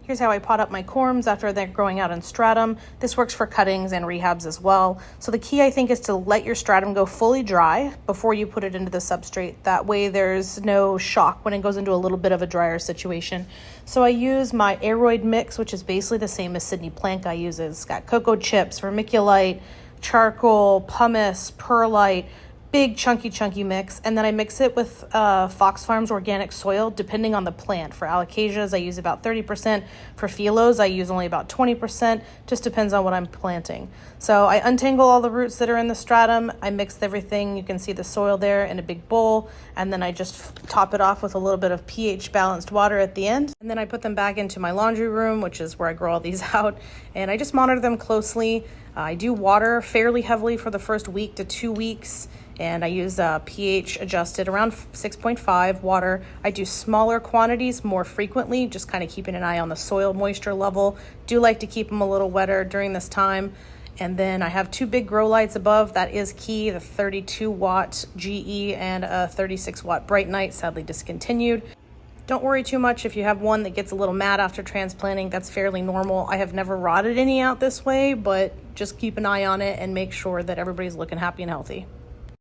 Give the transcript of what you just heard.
Here's how I pot up my corms after they're growing out in stratum. This works for cuttings and rehabs as well. So the key, I think, is to let your stratum go fully dry before you put it into the substrate. That way there's no shock when it goes into a little bit of a drier situation. So I use my aeroid mix, which is basically the same as Sydney Planka uses. It's got cocoa chips, vermiculite, charcoal, pumice, perlite, big chunky mix, and then I mix it with Fox Farms organic soil depending on the plant. For Alocasias I use about 30%, for Philos I use only about 20%, just depends on what I'm planting. So I untangle all the roots that are in the stratum, I mix everything, you can see the soil there in a big bowl, and then I just top it off with a little bit of pH balanced water at the end, and then I put them back into my laundry room, which is where I grow all these out, and I just monitor them closely. I do water fairly heavily for the first week to 2 weeks, and I use pH adjusted around 6.5 water. I do smaller quantities more frequently, just kind of keeping an eye on the soil moisture level. Do like to keep them a little wetter during this time. And then I have 2 big grow lights above. That is key, the 32 watt GE and a 36 watt Bright Night, sadly discontinued. Don't worry too much if you have one that gets a little mad after transplanting. That's fairly normal. I have never rotted any out this way, but just keep an eye on it and make sure that everybody's looking happy and healthy.